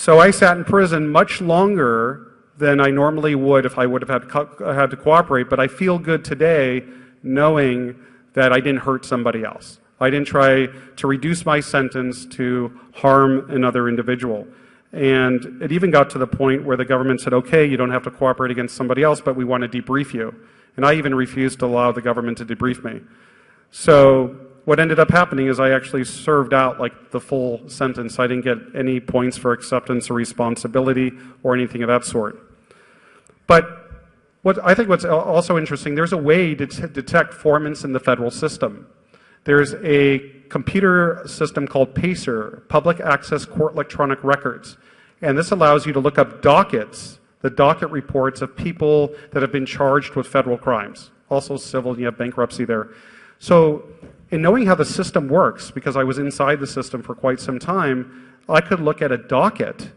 So I sat in prison much longer than I normally would if I would have had to cooperate, but I feel good today knowing that I didn't hurt somebody else. I didn't try to reduce my sentence to harm another individual. And it even got to the point where the government said, okay, you don't have to cooperate against somebody else, but we want to debrief you. And I even refused to allow the government to debrief me. So what ended up happening is I actually served out like the full sentence. I didn't get any points for acceptance or responsibility or anything of that sort. But I think what's also interesting, there's a way to detect formants in the federal system. There's a computer system called PACER, Public Access Court Electronic Records. And this allows you to look up dockets, the docket reports of people that have been charged with federal crimes. Also civil, you have bankruptcy there. So in knowing how the system works, because I was inside the system for quite some time, I could look at a docket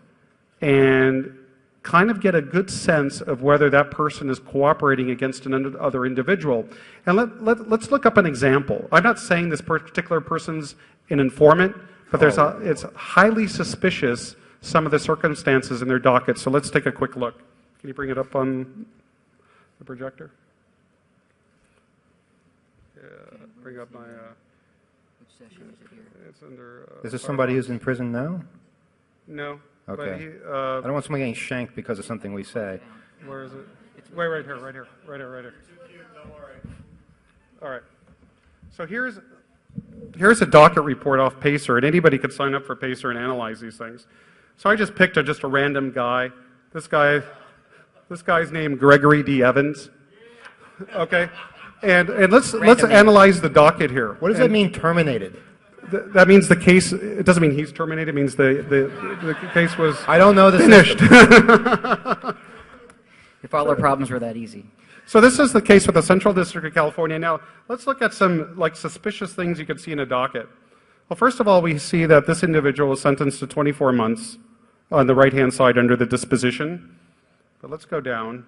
and kind of get a good sense of whether that person is cooperating against another individual. And let's look up an example. I'm not saying this particular person's an informant, but it's highly suspicious, some of the circumstances in their docket. So let's take a quick look. Can you bring it up on the projector? Yeah, bring up my... Which session is it here? It's under... Is this somebody who's in prison now? No. Okay. I don't want somebody getting shanked because of something we say. Where is it? Wait, right here. Right here. You're too cute, don't worry. All right. So here's a docket report off PACER, and anybody could sign up for PACER and analyze these things. So I just picked just a random guy. This guy's named Gregory D. Evans. Okay. And let's analyze the docket here. What does that mean, terminated? That means the case, it doesn't mean he's terminated, it means the case was I don't know the finished. If all our problems were that easy. So this is the case with the Central District of California. Now, let's look at some suspicious things you could see in a docket. Well, first of all, we see that this individual was sentenced to 24 months on the right-hand side under the disposition. But let's go down.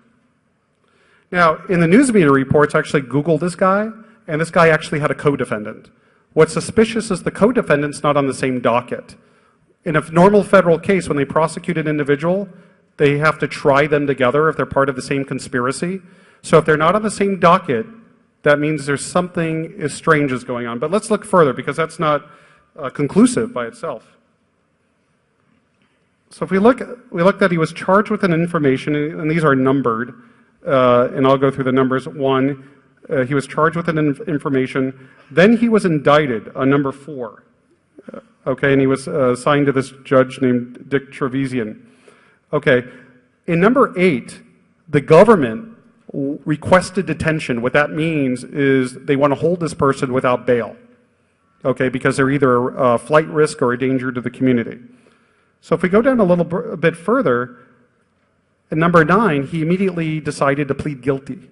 Now, in the news media reports, I actually Googled this guy, and this guy actually had a co-defendant. What's suspicious is the co-defendant's not on the same docket. In a normal federal case, when they prosecute an individual, they have to try them together if they're part of the same conspiracy. So if they're not on the same docket, that means there's something strange is going on. But let's look further, because that's not conclusive by itself. So if we look that he was charged with an information, and these are numbered, and I'll go through the numbers. One, he was charged with an information. Then he was indicted on number 4. Okay, and he was assigned to this judge named Dick Trevisan. Okay, in number 8, the government requested detention. What that means is they want to hold this person without bail. Okay, because they're either a flight risk or a danger to the community. So if we go down a bit further, in number 9, he immediately decided to plead guilty.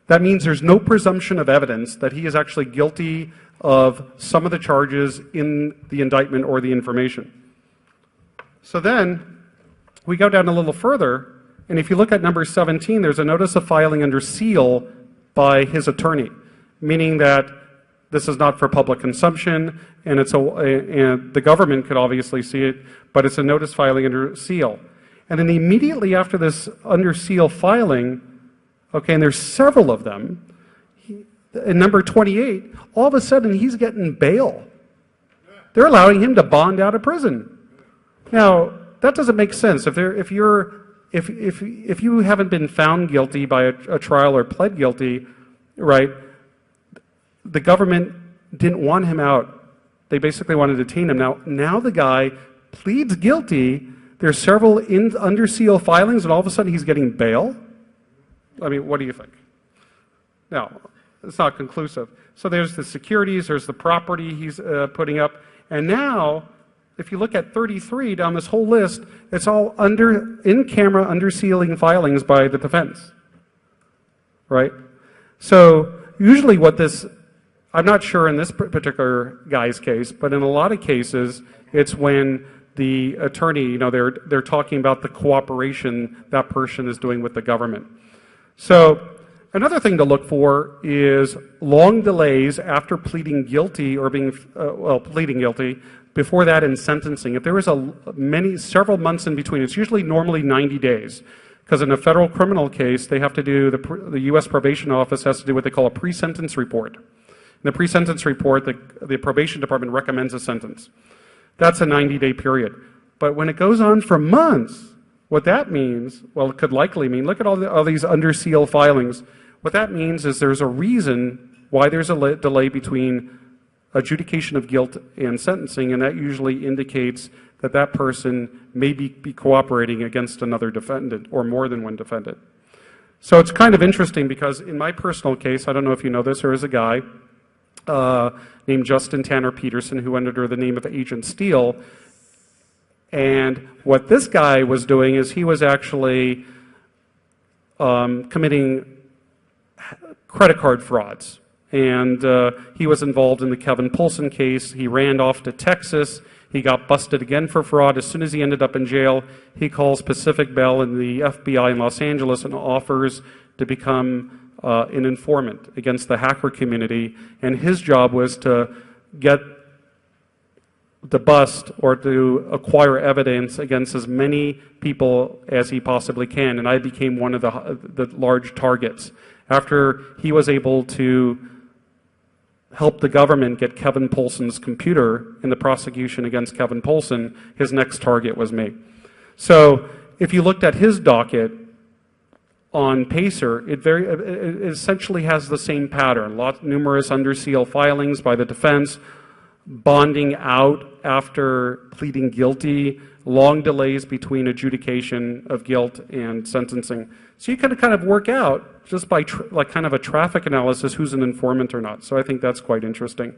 That means there's no presumption of evidence that he is actually guilty of some of the charges in the indictment or the information. So then we go down a little further, and if you look at number 17, there's a notice of filing under seal by his attorney, meaning that this is not for public consumption, and and the government could obviously see it, but it's a notice filing under seal. And then immediately after this under seal filing, okay, and there's several of them, in number 28, all of a sudden he's getting bail. They're allowing him to bond out of prison. Now, that doesn't make sense. If you haven't been found guilty by a trial or pled guilty, right, the government didn't want him out. They basically wanted to detain him. Now the guy pleads guilty. There's several under seal filings, and all of a sudden he's getting bail. I mean, what do you think? No, it's not conclusive. So there's the securities, there's the property he's putting up, and now, if you look at 33 down this whole list, it's all in-camera under sealing filings by the defense, right? So usually what this, I'm not sure in this particular guy's case, but in a lot of cases, it's when the attorney, they're talking about the cooperation that person is doing with the government. So Another thing to look for is long delays after pleading guilty or pleading guilty, before that in sentencing. If there was several months in between, it's usually normally 90 days. Because in a federal criminal case, they have to do, the U.S. Probation Office has to do what they call a pre-sentence report. In the pre-sentence report, the probation department recommends a sentence. That's a 90-day period. But when it goes on for months, what that means, well, it could likely mean, look at all these under seal filings. What that means is there's a reason why there's a delay between adjudication of guilt and sentencing, and that usually indicates that that person may be cooperating against another defendant or more than one defendant. So it's kind of interesting because in my personal case, I don't know if you know this, there is a guy named Justin Tanner Peterson who went under the name of Agent Steele. And what this guy was doing is he was actually committing credit card frauds. And he was involved in the Kevin Poulsen case. He ran off to Texas. He got busted again for fraud. As soon as he ended up in jail, he calls Pacific Bell and the FBI in Los Angeles and offers to become an informant against the hacker community. And his job was to get to bust or to acquire evidence against as many people as he possibly can. And I became one of the large targets. After he was able to help the government get Kevin Poulsen's computer in the prosecution against Kevin Poulsen, his next target was me. So if you looked at his docket on Pacer, it essentially has the same pattern. Numerous under seal filings by the defense, bonding out after pleading guilty, long delays between adjudication of guilt and sentencing. So you can kind of work out just by like kind of a traffic analysis who's an informant or not. So I think that's quite interesting.